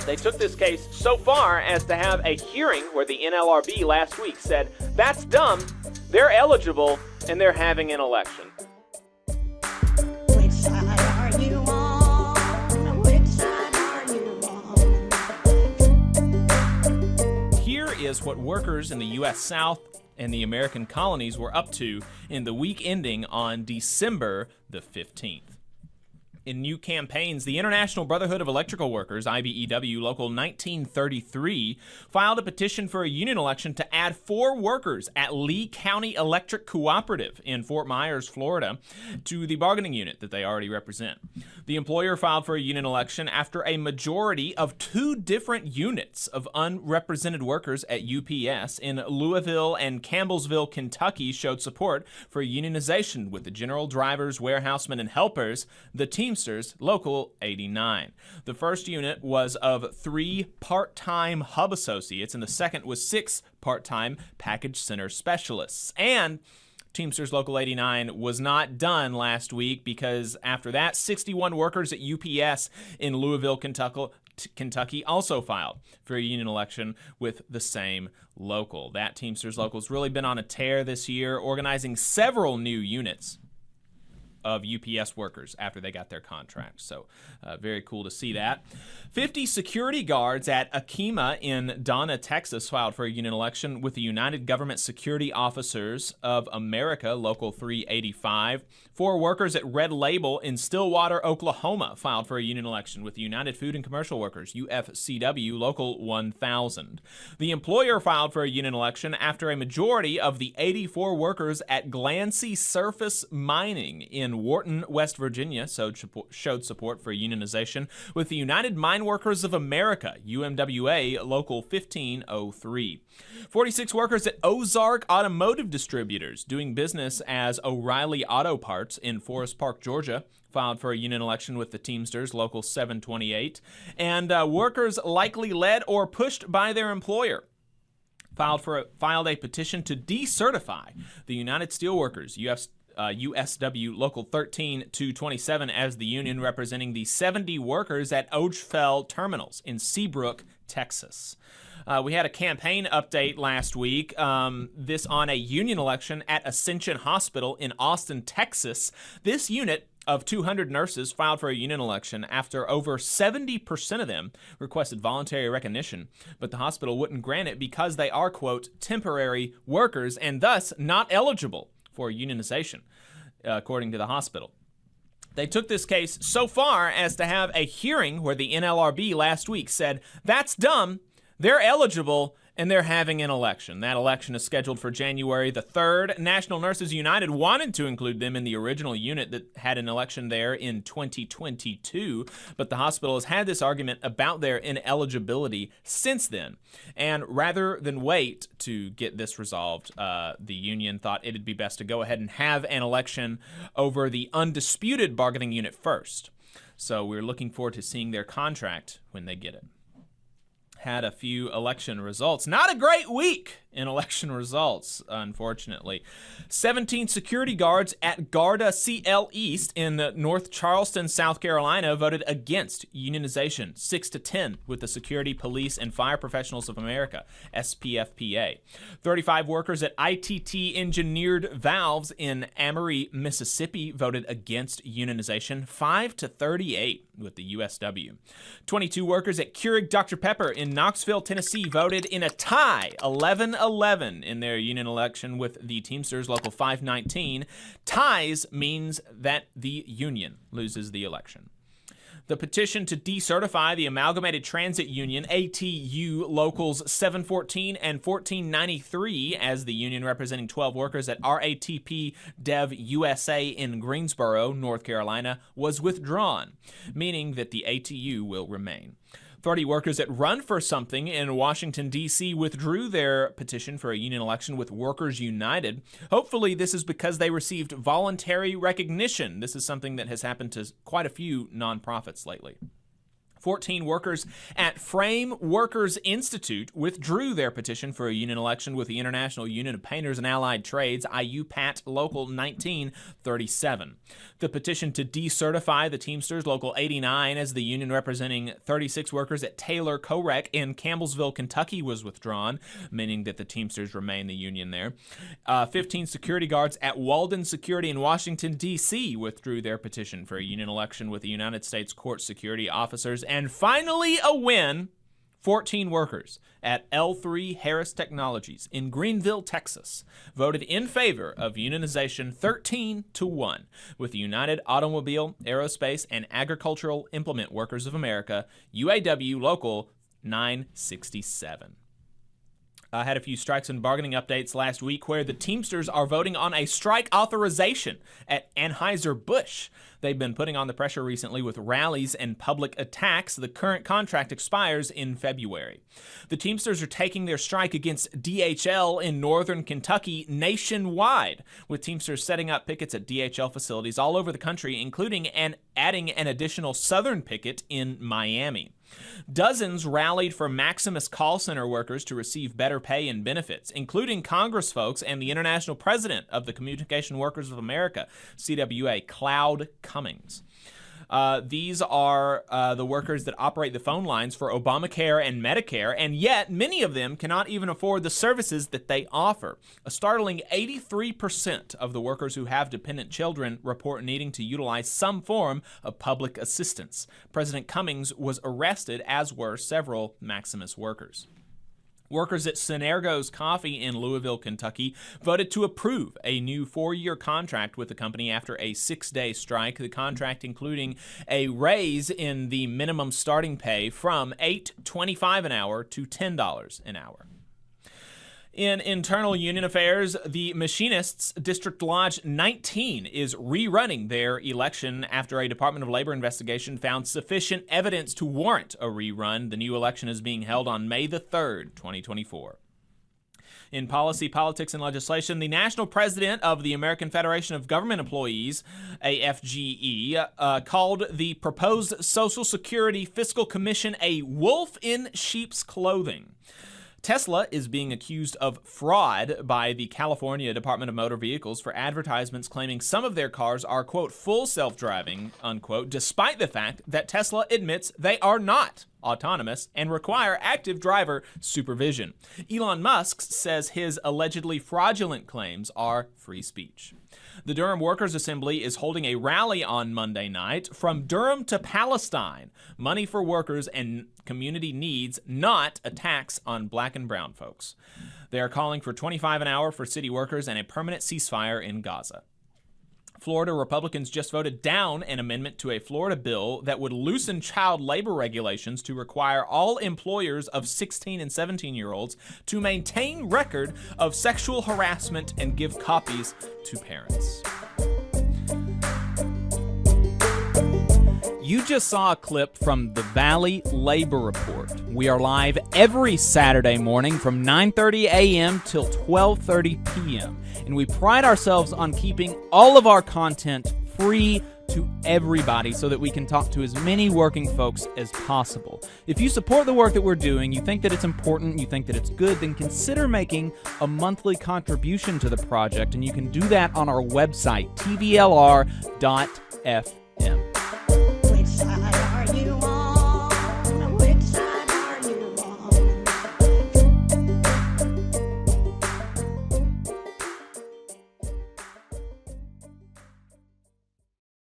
They took this case so far as to have a hearing where the NLRB last week said, that's dumb, they're eligible, and they're having an election. Which side are you on? Which side are you on? Here is what workers in the U.S. South and the American colonies were up to in the week ending on December the 15th. In new campaigns, the International Brotherhood of Electrical Workers, IBEW Local 1933, filed a petition for a union election to add 4 workers at Lee County Electric Cooperative in Fort Myers, Florida, to the bargaining unit that they already represent. The employer filed for a union election after a majority of 2 different units of unrepresented workers at UPS in Louisville and Campbellsville, Kentucky, showed support for unionization with the general drivers, warehousemen, and helpers, the Teamsters Local 89. The first unit was of 3 part-time hub associates, and the second was 6 part-time package center specialists. And Teamsters Local 89 was not done last week, because after that, 61 workers at UPS in Louisville, Kentucky also filed for a union election with the same local. That Teamsters Local's really been on a tear this year, organizing several new units of UPS workers after they got their contract. So very cool to see that. 50 security guards at Akima in Donna, Texas filed for a union election with the United Government Security Officers of America, Local 385. 4 workers at Red Label in Stillwater, Oklahoma filed for a union election with the United Food and Commercial Workers, UFCW, Local 1000. The employer filed for a union election after a majority of the 84 workers at Glancy Surface Mining in Wharton, West Virginia, showed support for unionization with the United Mine Workers of America, UMWA, Local 1503. 46 workers at Ozark Automotive Distributors, doing business as O'Reilly Auto Parts in Forest Park, Georgia, filed for a union election with the Teamsters, Local 728. And workers likely led or pushed by their employer filed a petition to decertify the United Steelworkers, USW Local 13-227, as the union representing the 70 workers at Ogefell Terminals in Seabrook, Texas. We had a campaign update last week, this on a union election at Ascension Hospital in Austin, Texas. This unit of 200 nurses filed for a union election after over 70% of them requested voluntary recognition, but the hospital wouldn't grant it because they are, quote, temporary workers and thus not eligible for unionization, according to the hospital. They took this case so far as to have a hearing where the NLRB last week said, that's dumb, they're eligible, and they're having an election. That election is scheduled for January the 3rd. National Nurses United wanted to include them in the original unit that had an election there in 2022, but the hospital has had this argument about their ineligibility since then. And rather than wait to get this resolved, the union thought it'd be best to go ahead and have an election over the undisputed bargaining unit first. So we're looking forward to seeing their contract when they get it. Had a few election results. Not a great week in election results, unfortunately. 17 security guards at Garda CL East in North Charleston, South Carolina, voted against unionization, 6-10, with the Security, Police, and Fire Professionals of America, SPFPA. 35 workers at ITT Engineered Valves in Amory, Mississippi, voted against unionization, 5-38, with the USW. 22 workers at Keurig Dr. Pepper in Knoxville, Tennessee, voted in a tie, 11-11, in their union election with the Teamsters Local 519. Ties means that the union loses the election. The petition to decertify the Amalgamated Transit Union, ATU, Locals 714 and 1493 as the union representing 12 workers at RATP Dev USA in Greensboro, North Carolina, was withdrawn, meaning that the ATU will remain. 30 workers at Run for Something in Washington, D.C. withdrew their petition for a union election with Workers United. Hopefully, this is because they received voluntary recognition. This is something that has happened to quite a few nonprofits lately. 14 workers at Frame Workers Institute withdrew their petition for a union election with the International Union of Painters and Allied Trades, IUPAT Local 1937. The petition to decertify the Teamsters Local 89 as the union representing 36 workers at Taylor Correc in Campbellsville, Kentucky was withdrawn, meaning that the Teamsters remain the union there. 15 security guards at Walden Security in Washington, D.C. withdrew their petition for a union election with the United States Court Security Officers. And finally, a win. 14 workers at L3 Harris Technologies in Greenville, Texas, voted in favor of unionization 13-1 with the United Automobile, Aerospace, and Agricultural Implement Workers of America, UAW Local 967. I had a few strikes and bargaining updates last week where the Teamsters are voting on a strike authorization at Anheuser-Busch. They've been putting on the pressure recently with rallies and public attacks. The current contract expires in February. The Teamsters are taking their strike against DHL in northern Kentucky nationwide, with Teamsters setting up pickets at DHL facilities all over the country, including adding an additional southern picket in Miami. Dozens rallied for Maximus call center workers to receive better pay and benefits, including Congress folks and the international president of the Communication Workers of America, CWA, Cloud Cummings. These are the workers that operate the phone lines for Obamacare and Medicare, and yet many of them cannot even afford the services that they offer. A startling 83% of the workers who have dependent children report needing to utilize some form of public assistance. President Cummings was arrested, as were several Maximus workers. Workers at Synergo's Coffee in Louisville, Kentucky, voted to approve a new 4-year contract with the company after a 6-day strike. The contract including a raise in the minimum starting pay from $8.25 an hour to $10 an hour. In internal union affairs, the Machinists District Lodge 19 is rerunning their election after a Department of Labor investigation found sufficient evidence to warrant a rerun. The new election is being held on May the 3rd, 2024. In policy, politics, and legislation, the national president of the American Federation of Government Employees, AFGE, called the proposed Social Security Fiscal Commission a wolf in sheep's clothing. Tesla is being accused of fraud by the California Department of Motor Vehicles for advertisements claiming some of their cars are, quote, full self-driving, unquote, despite the fact that Tesla admits they are not autonomous and require active driver supervision. Elon Musk says his allegedly fraudulent claims are free speech. The Durham Workers Assembly is holding a rally on Monday night, From Durham to Palestine, money for workers and community needs, not a tax on black and brown folks. They are calling for $25 an hour for city workers and a permanent ceasefire in Gaza. Florida Republicans just voted down an amendment to a Florida bill that would loosen child labor regulations to require all employers of 16 and 17-year-olds to maintain record of sexual harassment and give copies to parents. You just saw a clip from the Valley Labor Report. We are live every Saturday morning from 9:30 a.m. till 12:30 p.m. And we pride ourselves on keeping all of our content free to everybody so that we can talk to as many working folks as possible. If you support the work that we're doing, you think that it's important, you think that it's good, then consider making a monthly contribution to the project, and you can do that on our website, tvlr.fm.